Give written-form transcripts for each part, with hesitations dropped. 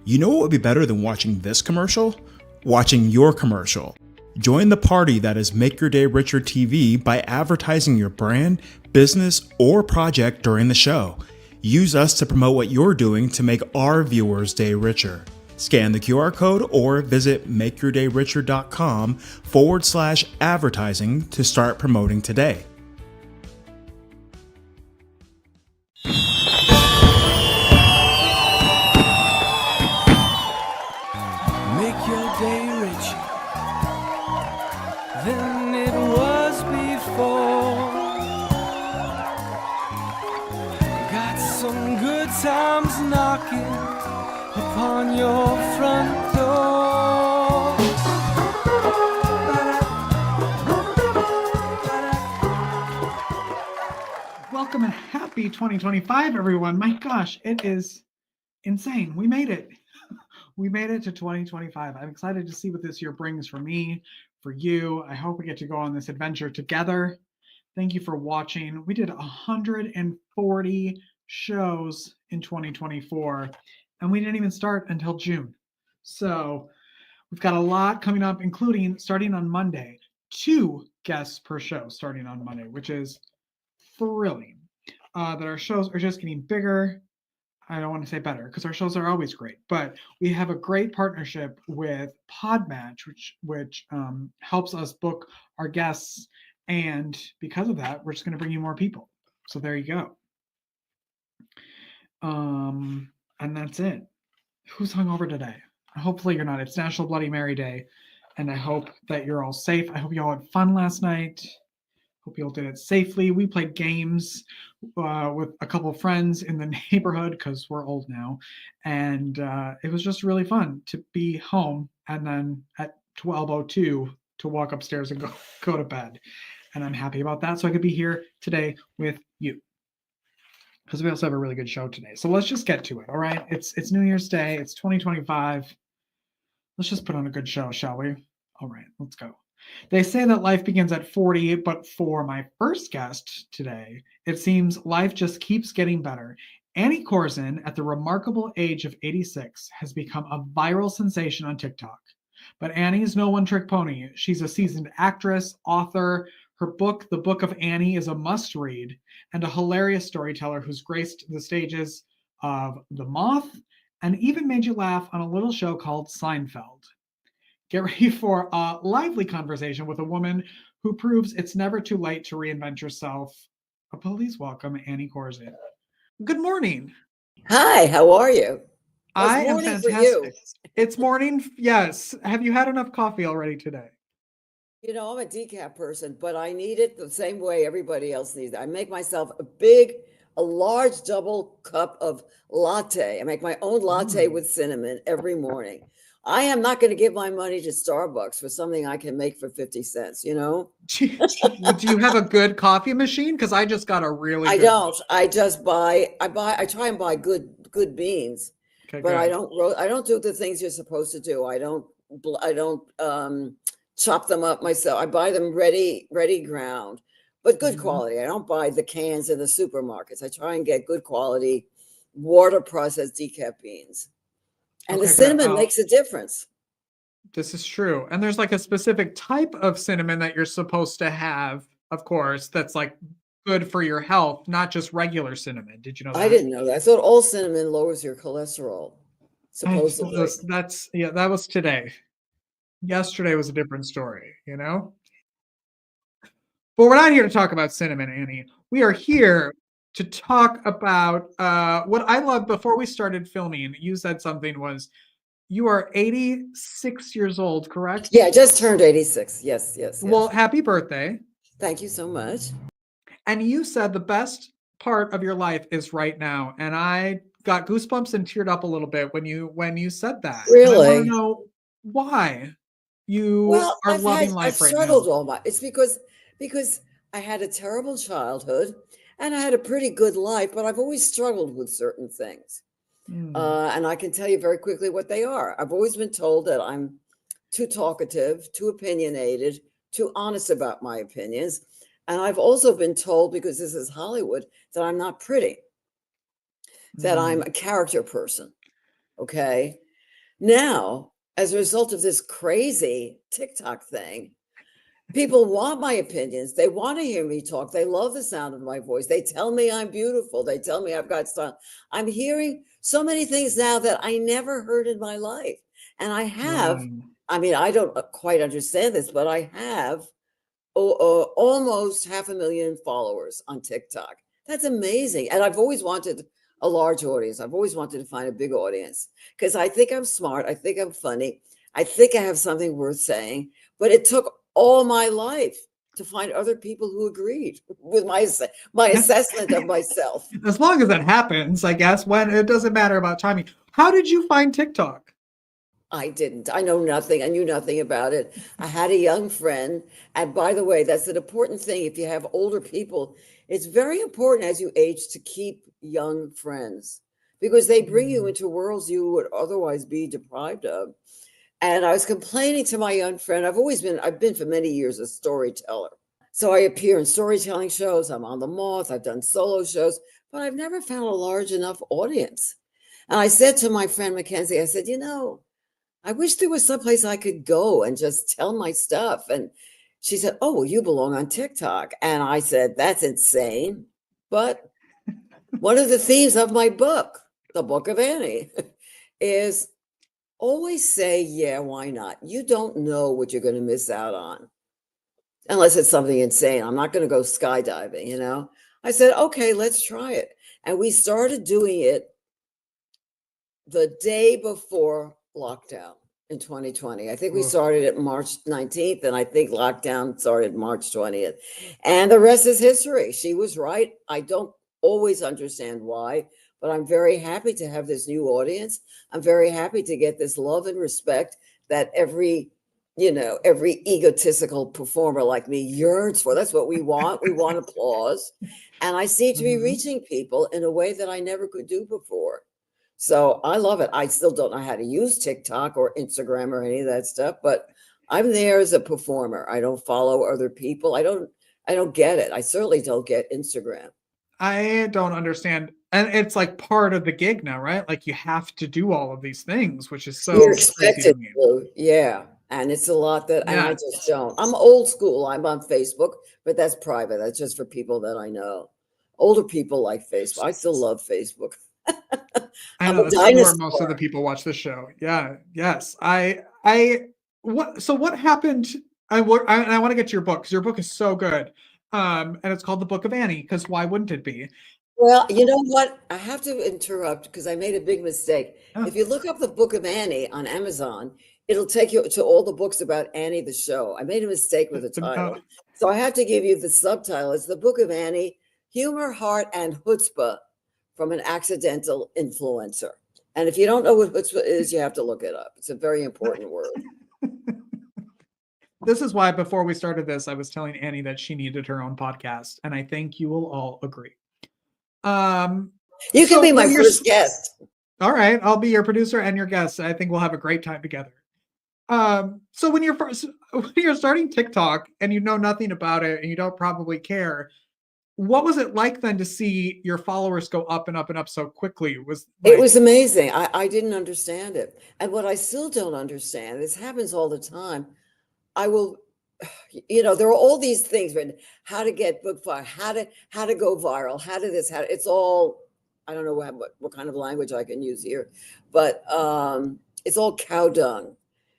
You know what would be better than watching this commercial? Watching your commercial. Join the party that is Make Your Day Richer TV by advertising your brand, business, or project during the show. Use us to promote what you're doing to make our viewers' day richer. Scan the QR code or visit makeyourdayricher.com/advertising to start promoting today. Make your day richer than it was before. Got some good times knocking upon your front door. Welcome and happy 2025, everyone. My gosh, it is insane. We made it. We made it to 2025. I'm excited to see what this year brings for me, for you. I hope we get to go on this adventure together. Thank you for watching. We did 140 shows in 2024, and we didn't even start until June. So we've got a lot coming up, including starting on Monday, 2 guests per show starting on Monday, which is thrilling. That our shows are just getting bigger. I don't want to say better because our shows are always great, but we have a great partnership with PodMatch, which helps us book our guests. And because of that, we're just going to bring you more people. So there you go. And that's it. Who's hungover today? Hopefully you're not. It's National Bloody Mary Day. And I hope that you're all safe. I hope you all had fun last night. Hope you all did it safely. We played games with a couple of friends in the neighborhood because we're old now. And it was just really fun to be home and then at 12:02 to walk upstairs and go to bed. And I'm happy about that. So I could be here today with you because we also have a really good show today. So let's just get to it. All right. It's New Year's Day. It's 2025. Let's just put on a good show, shall we? All right, let's go. They say that life begins at 40, but for my first guest today, it seems life just keeps getting better. Annie Korzen, at the remarkable age of 86, has become a viral sensation on TikTok. But Annie is no one-trick pony. She's a seasoned actress, author. Her book, The Book of Annie, is a must-read, and a hilarious storyteller who's graced the stages of The Moth and even made you laugh on a little show called Seinfeld. Get ready for a lively conversation with a woman who proves it's never too late to reinvent yourself. Please welcome Annie Korzen. Good morning. Hi, how are you? I am morning for fantastic. you. It's morning, yes. Have you had enough coffee already today? You know, I'm a decaf person, but I need it the same way everybody else needs it. I make myself a large double cup of latte. I make my own latte with cinnamon every morning. I am not going to give my money to Starbucks for something I can make for 50 cents, you know? Do you have a good coffee machine? Because I just got a really I good don't. I try and buy good beans, Okay, but good. I don't do the things you're supposed to do. I don't chop them up myself. I buy them ready ground, but good quality. I don't buy the cans in the supermarkets. I try and get good quality water processed decaf beans. And the Okay, good. cinnamon makes a difference. This is true. And there's like a specific type of cinnamon that you're supposed to have, of course, that's like good for your health, not just regular cinnamon. Did you know that? I didn't know that. I thought all cinnamon lowers your cholesterol, supposedly. That was today. Yesterday was a different story, you know? But we're not here to talk about cinnamon, Annie. We are here to talk about what I loved before we started filming. You said something was, you are 86 years old, correct? Yeah, I just turned 86. Yes. Well, happy birthday. Thank you so much. And you said the best part of your life is right now. And I got goosebumps and teared up a little bit when you said that. Really? And I want to know why you are loving life right now. I've struggled all my. It's because I had a terrible childhood and I had a pretty good life, but I've always struggled with certain things. And I can tell you very quickly what they are. I've always been told that I'm too talkative, too opinionated, too honest about my opinions. And I've also been told, because this is Hollywood, that I'm not pretty, that I'm a character person. Okay. Now, as a result of this crazy TikTok thing, people want my opinions. They want to hear me talk. They love the sound of my voice. They tell me I'm beautiful. They tell me I've got style. I'm hearing so many things now that I never heard in my life. And I have, Wow. I mean, I don't quite understand this, but I have almost 500,000 followers on TikTok. That's amazing. And I've always wanted a large audience. I've always wanted to find a big audience because I think I'm smart. I think I'm funny. I think I have something worth saying, but it took all my life to find other people who agreed with my assessment of myself. As long as that happens, I guess, when it doesn't matter about timing. How did you find TikTok? I didn't. I know nothing. I knew nothing about it. I had a young friend. And by the way, that's an important thing. If you have older people, it's very important as you age to keep young friends because they bring you into worlds you would otherwise be deprived of. And I was complaining to my young friend. I've been for many years a storyteller. So I appear in storytelling shows. I'm on The Moth. I've done solo shows, but I've never found a large enough audience. And I said to my friend Mackenzie, I said, I wish there was someplace I could go and just tell my stuff. And she said, oh, well, you belong on TikTok. And I said, that's insane. But one of the themes of my book, The Book of Annie, is always say, yeah, why not? You don't know what you're going to miss out on. Unless it's something insane. I'm not going to go skydiving, I said, okay, let's try it. And we started doing it the day before lockdown in 2020. I think we started at March 19th, and I think lockdown started March 20th. And the rest is history. She was right. I don't always understand why, but I'm very happy to have this new audience. I'm very happy to get this love and respect that every egotistical performer like me yearns for. That's what we want. We want applause. And I seem to be reaching people in a way that I never could do before. So I love it. I still don't know how to use TikTok or Instagram or any of that stuff, but I'm there as a performer. I don't follow other people. I don't get it. I certainly don't get Instagram. I don't understand. And it's like part of the gig now, right? Like you have to do all of these things, which is so You're expected to. Yeah. And it's a lot that and I just don't. I'm old school. I'm on Facebook, but that's private. That's just for people that I know. Older people like Facebook. I still love Facebook. I know that's where most of the people watch the show. Yeah. Yes. So what happened? I want to get to your book because your book is so good. And it's called The Book of Annie, because why wouldn't it be? Well, you know what? I have to interrupt because I made a big mistake. Oh. If you look up The Book of Annie on Amazon, it'll take you to all the books about Annie the show. I made a mistake with the title. So I have to give you the subtitle. It's The Book of Annie, Humor, Heart, and Chutzpah from an Accidental Influencer. And if you don't know what chutzpah is, you have to look it up. It's a very important word. This is why before we started this, I was telling Annie that she needed her own podcast. And I think you will all agree. You can be my first guest. All right. I'll be your producer and your guest. I think we'll have a great time together. So when you're starting TikTok and you know nothing about it and you don't probably care, what was it like then to see your followers go up and up and up so quickly? It was amazing. I didn't understand it. And what I still don't understand, this happens all the time. I will, there are all these things written, how to get book fire, how to go viral, it's all, I don't know what kind of language I can use here, but it's all cow dung.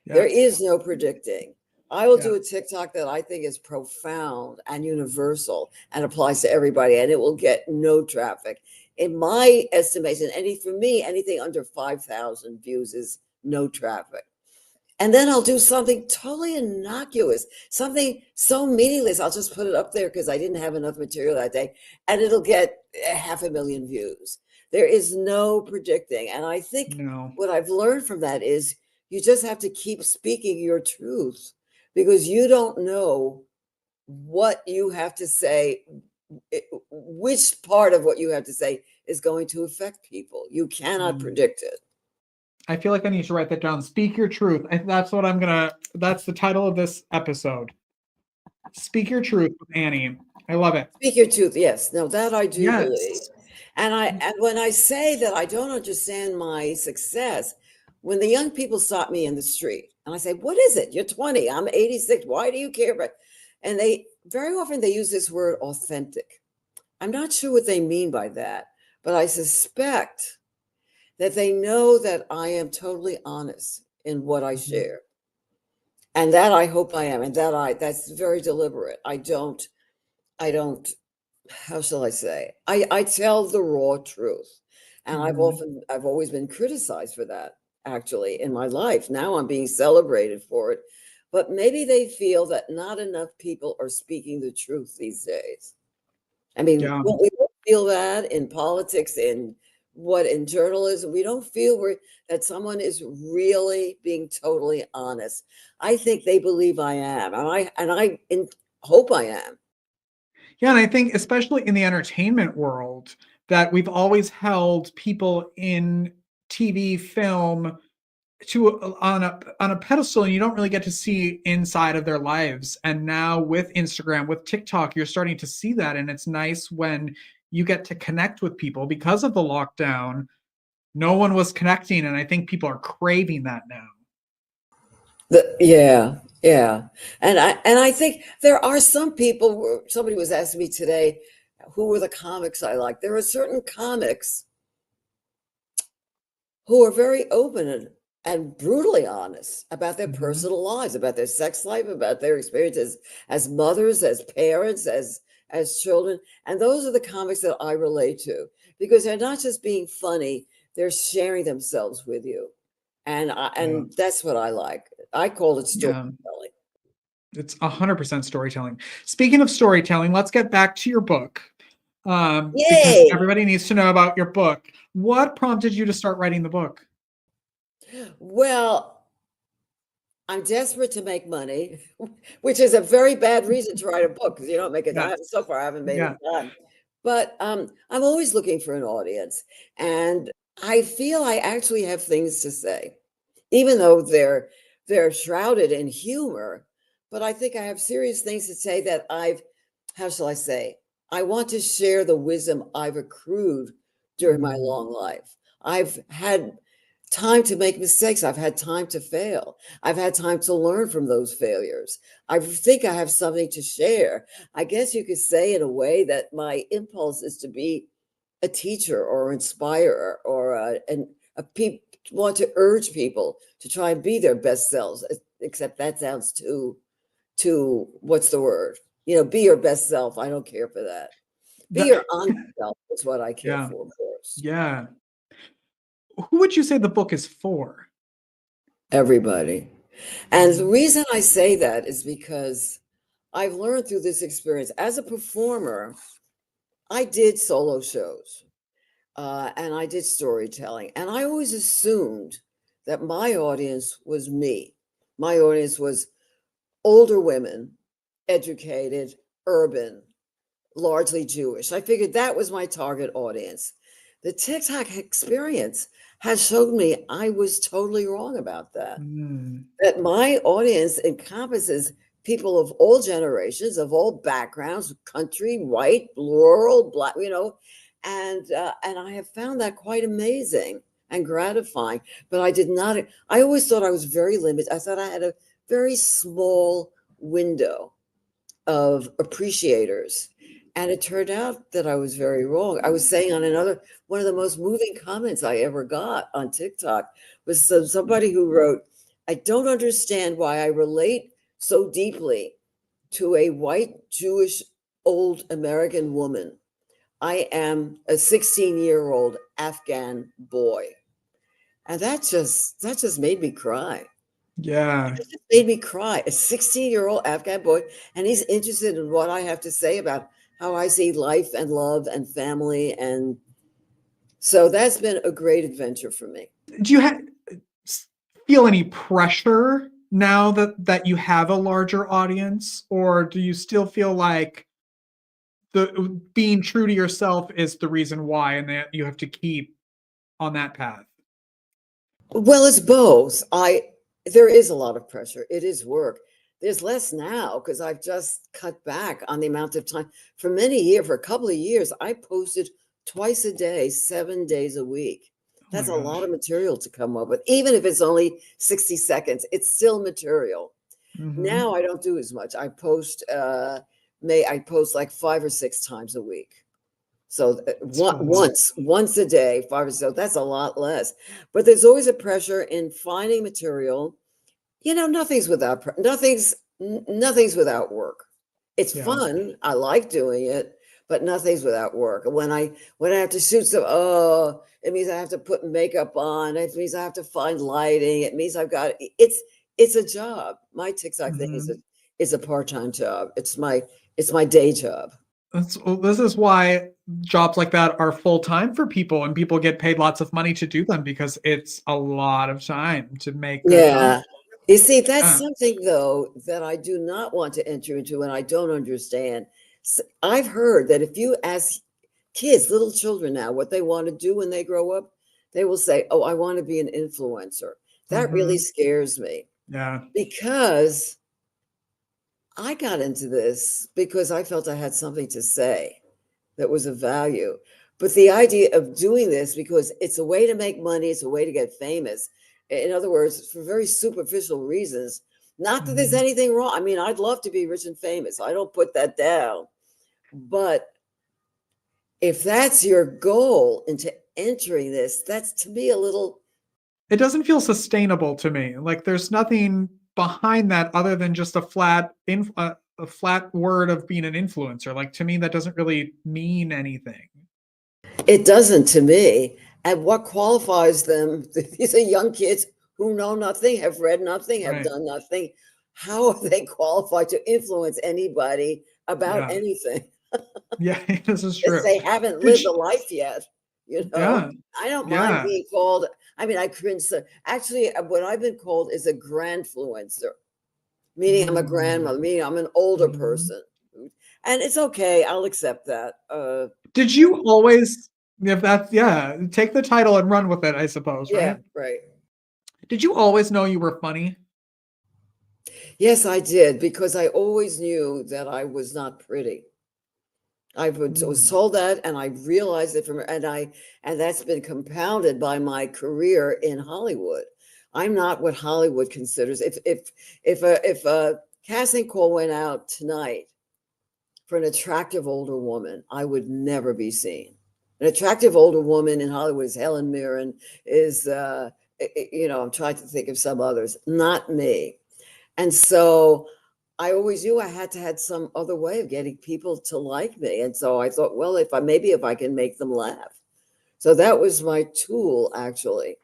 Yes. There is no predicting. I will do a TikTok that I think is profound and universal and applies to everybody, and it will get no traffic. In my estimation, anything under 5,000 views is no traffic. And then I'll do something totally innocuous, something so meaningless. I'll just put it up there because I didn't have enough material that day, and it'll get 500,000 views. There is no predicting. And I think what I've learned from that is you just have to keep speaking your truth, because you don't know what you have to say, which part of what you have to say is going to affect people. You cannot predict it. I feel like I need to write that down. Speak your truth. That's the title of this episode. Speak your truth with Annie. I love it. Speak your truth. Yes. No, that I do believe. And when I say that I don't understand my success, When the young people stop me in the street and I say, what is it? You're 20, I'm 86. Why do you care about? And they very often they use this word authentic. I'm not sure what they mean by that, but I suspect that they know that I am totally honest in what I share. And that I hope I am. And that's very deliberate. I don't, how shall I say? I tell the raw truth. And I've always been criticized for that, actually, in my life. Now I'm being celebrated for it. But maybe they feel that not enough people are speaking the truth these days. I mean, Yeah. we don't feel that in politics, in journalism. We don't feel that someone is really being totally honest. I think they believe I am, and I hope I am. Yeah, and I think especially in the entertainment world that we've always held people in TV, film on a pedestal, and you don't really get to see inside of their lives. And now with Instagram, with TikTok, you're starting to see that, and it's nice when you get to connect with people. Because of the lockdown, no one was connecting, and I think people are craving that now. Yeah. And I think there are some people, somebody was asking me today, who were the comics I like. There are certain comics who are very open and brutally honest about their personal lives, about their sex life, about their experiences as mothers, as parents, as children. And those are the comics that I relate to, because they're not just being funny, they're sharing themselves with you. And that's what I like. I call it storytelling. It's 100% storytelling. Speaking of storytelling, let's get back to your book. Because everybody needs to know about your book. What prompted you to start writing the book? Well, I'm desperate to make money, which is a very bad reason to write a book, because you don't make it. So far, I haven't made it done. But I'm always looking for an audience. And I feel I actually have things to say, even though they're shrouded in humor. But I think I have serious things to say that how shall I say? I want to share the wisdom I've accrued during my long life. I've had time to make mistakes. I've had time to fail. I've had time to learn from those failures. I think I have something to share. I guess you could say in a way that my impulse is to be a teacher or inspire or want to urge people to try and be their best selves, except that sounds too what's the word? Be your best self. I don't care for that. Be your honest self is what I care for first. Yeah. Who would you say the book is for? Everybody. And the reason I say that is because I've learned through this experience. As a performer, I did solo shows and I did storytelling. And I always assumed that my audience was me. My audience was older women, educated, urban, largely Jewish. I figured that was my target audience. The TikTok experience has shown me I was totally wrong about that. That my audience encompasses people of all generations, of all backgrounds, country, white, rural, black, and I have found that quite amazing and gratifying. But I always thought I was very limited. I thought I had a very small window of appreciators. And it turned out that I was very wrong. I was saying on one of the most moving comments I ever got on TikTok was somebody who wrote, I don't understand why I relate so deeply to a white Jewish old American woman. I am a 16-year-old Afghan boy. And that just made me cry. Yeah. It just made me cry. A 16-year-old Afghan boy, and he's interested in what I have to say about how I see life and love and family. And so that's been a great adventure for me. Do you feel any pressure now that you have a larger audience, or do you still feel like the being true to yourself is the reason why, and that you have to keep on that path? Well, it's both. There is a lot of pressure. It is work. There's less now because I've just cut back on the amount of time. For a couple of years, I posted twice a day, 7 days a week. Oh That's my a gosh. lot of material to come up with. Even if it's only 60 seconds, it's still material. Mhm. Now I don't do as much. I post like 5 or 6 times a week. So It's still a lot. once a day, 5 or so, that's a lot less. But there's always a pressure in finding material. Nothing's nothing's without work. It's Yeah. fun. I like doing it, but nothing's without work. When I have to shoot some, oh, it means I have to put makeup on. It means I have to find lighting. It means it's a job. My TikTok thing Mhm. is a part-time job. It's my day job. This is why jobs like that are full time for people, and people get paid lots of money to do them because it's a lot of time to make good content. Yeah. You see, that's Yeah. something though that I do not want to enter into and I don't understand. I've heard that if you ask kids, little children now, what they want to do when they grow up, they will say, "Oh, I want to be an influencer." That really Mhm. scares me Yeah. because I got into this because I felt I had something to say that was of value. But the idea of doing this because it's a way to make money, it's a way to get famous. In other words, for very superficial reasons. Not that there's Mhm. anything wrong. I mean, I'd love to be rich and famous. I don't put that down. But if that's your goal into entering this, that's to me a little. It doesn't feel sustainable to me. Like there's nothing behind that other than just a flat word of being an influencer. Like to me, that doesn't really mean anything. It doesn't to me. And what qualifies them? These are young kids who know nothing, have read nothing, have Right. done nothing. How are they qualified to influence anybody about Yeah. anything? Yeah. This is If true. they haven't Did lived you, a life yet, you know? yeah. I don't mind Yeah. being called. I mean, I cringe. Actually, what I've been called is a grandfluencer, meaning I'm a Mm. grandmother, meaning I'm an older Mhm. person. And it's okay. I'll accept that. Did you always, if that's, yeah, take the title and run with it, I suppose, Yeah, right? right. Did you always know you were funny? Yes, I did because I always knew that I was not pretty. Was Mm. told that, and I realized it and that's been compounded by my career in Hollywood. I'm not what Hollywood considers. If a casting call went out tonight for an attractive older woman, I would never be seen. An attractive older woman in Hollywood is Helen Mirren, I'm trying to think of some others, not me. And so I always knew I had to have some other way of getting people to like me. And so I thought, well, if I can make them laugh. So that was my tool actually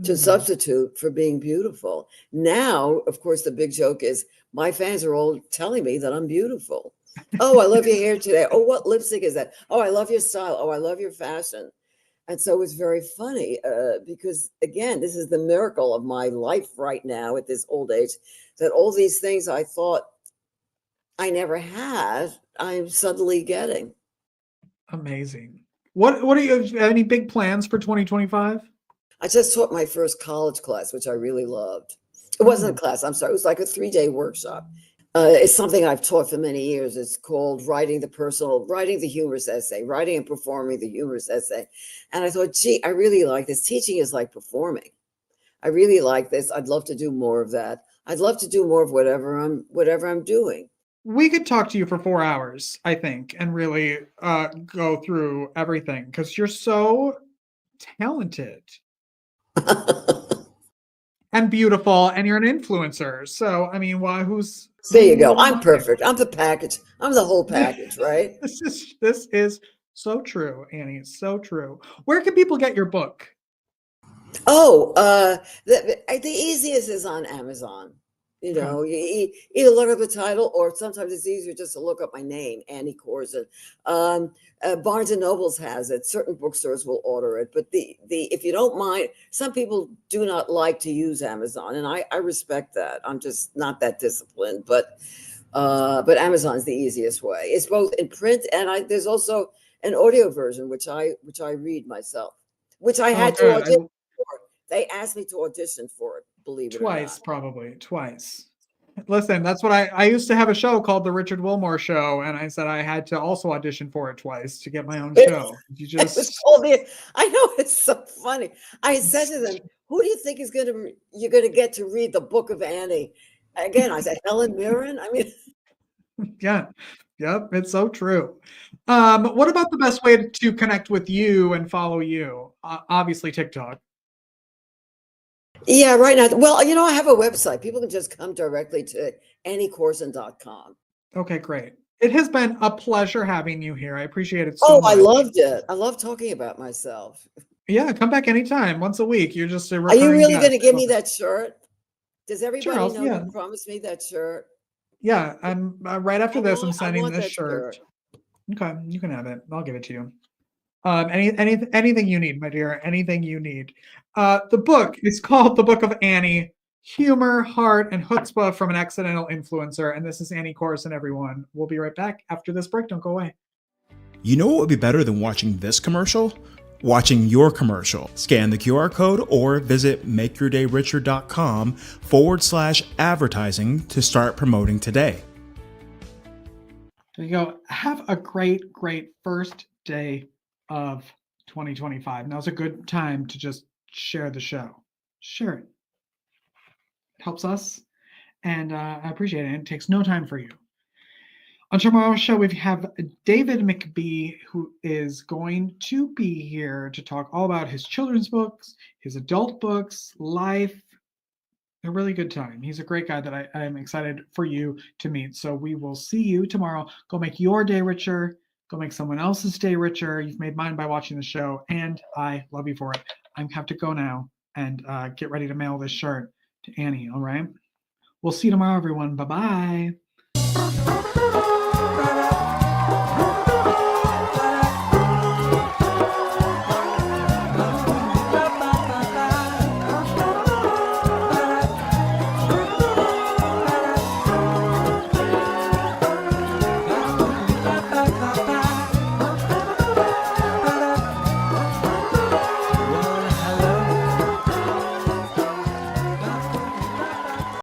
to Mm. substitute for being beautiful. Now, of course, the big joke is my fans are all telling me that I'm beautiful. Oh, I love your hair today. Oh, what lipstick is that? Oh, I love your style. Oh, I love your fashion. And so it's very funny because, again, this is the miracle of my life right now at this old age that all these things I thought I never had, I'm suddenly getting. Amazing. What are you, any big plans for 2025? I just taught my first college class, which I really loved. It wasn't Mm. a class, I'm sorry. It was like a 3-day workshop. It's something I've taught for many years. It's called writing the humorous essay, writing and performing the humorous essay. And I thought, gee, I really like this. Teaching is like performing. I really like this. I'd love to do more of that. I'd love to do more of whatever I'm doing. We could talk to you for 4 hours, I think, and really go through everything because you're so talented and beautiful, and you're an influencer. So, I mean, why? There you Who go. wouldn't I'm want perfect. I'm the package. I'm the whole you? package, right? This is so true, Annie. It's so true. Where can people get your book? Oh, the easiest is on Amazon. Okay. You either look up the title, or sometimes it's easier just to look up my name, Annie Korzen. Barnes and Nobles has it. Certain bookstores will order it, but the if you don't mind, some people do not like to use Amazon, and I respect that. I'm just not that disciplined, but Amazon's the easiest way. It's both in print and there's also an audio version which I read myself, which I Oh, had to good. audition for. They asked me to audition for it, believe it or not. Twice, probably twice. Listen, that's what I used to have a show called The Richard Wilmore Show, and I said I had to also audition for it twice to get my own show. You It was just, called I know, it's so funny. I said to them, "Who do you think is you're gonna get to read the Book of Annie?" Again, I said, "Helen Mirren." I mean, yeah. Yep, it's so true. What about the best way to connect with you and follow you? Obviously TikTok. yeah, right now. Well, I have a website. People can just come directly to anniekorzen.com. Okay, great. It has been a pleasure having you here. I appreciate it so Oh, much. I loved it. I love talking about myself. Yeah, come back anytime, once a week. You're just a Are you recurring really guest. going to give me that shirt? Does Sure, everybody know yeah. you promised me that shirt? Yeah, I'm right after this. I'm I sending want this that shirt. shirt. Okay, you can have it. I'll give it to you. Anything you need, my dear. Anything you need. The book is called The Book of Annie: Humor, Heart, and Chutzpah from an Accidental Influencer. And this is Annie Korzen, everyone. We'll be right back after this break. Don't go away. You know what would be better than watching this commercial? Watching your commercial. Scan the QR code or visit makeyourdayricher.com/advertising to start promoting today. There you go. Have a great, great first day of 2025. Now's a good time to just share the show. Share it. It helps us, and I appreciate it. It takes no time for you. On tomorrow's show, we have David McBee, who is going to be here to talk all about his children's books, his adult books, life. A really good time. He's a great guy that I'm excited for you to meet. So we will see you tomorrow. Go make your day richer. Go make someone else's day richer. You've made mine by watching the show, and I love you for it. I have to go now and get ready to mail this shirt to Annie, all right? We'll see you tomorrow, everyone. Bye-bye.